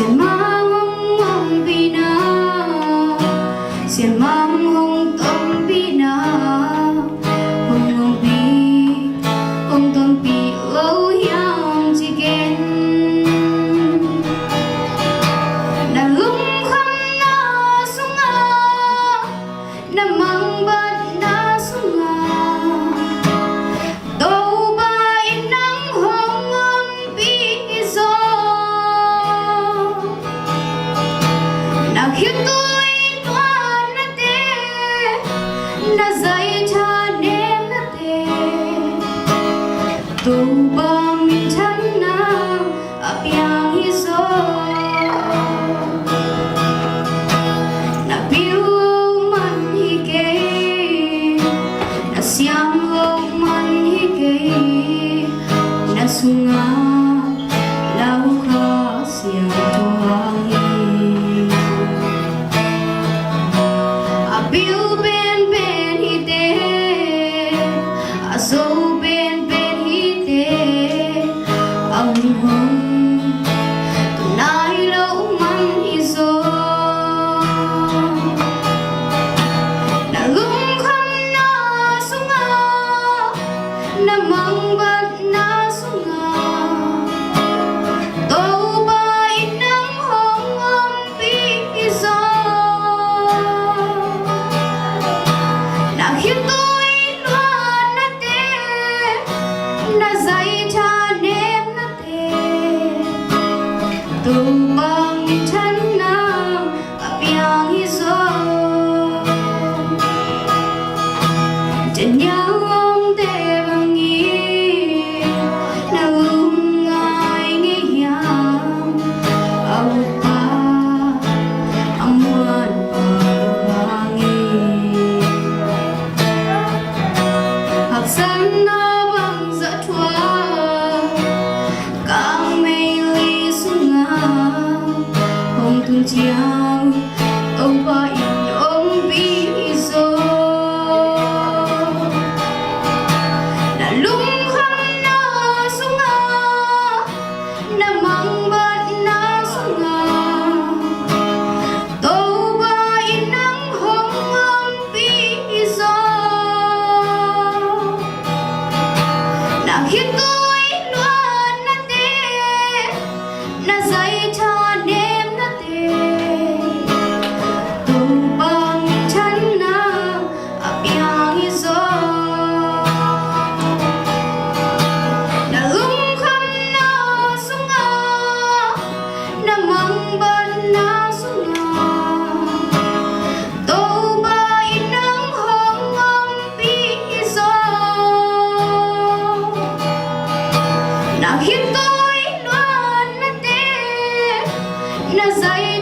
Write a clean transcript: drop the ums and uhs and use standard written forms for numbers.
xiên mang hong pina xiên mang hong tom pina hong tom pi lâu yang chỉ gen na lung kham na sunga na mang bat na sunga đâu ba in nắng hong âm pi gió na khiết tôi toan na te na dây cha nem na te tu ba min chan na apiang hi gió na piu man hi ke na siam lo man hi ke na sunga lau kha siam to hangi apiu ben ben hi te aso ben ben hi te ang hong tunai lo man hi zo na lung kham na sunga na mang bat na sunga đâu ba in nắng hong âm pi gió na khiến tôi loan na te na dây cha nem na te tu bang chan na apiang hi gió chân yang te bang i na lung ai nghe yang au pa amuan pa hangi hak san na bang za thua kang mei li sunga hong tun chiang đâu ba in ong pi zo na lung kham na sunga na mang bat na sunga đâu ba in nắng hong âm pi gió na khiến tôi loan na te na dây cha nem na te tu bang chan na apiang hi gió na lung kham na sunga na mang bat na sunga đâu ba in nắng hong âm pi gió na khiến tôi loan na te na dây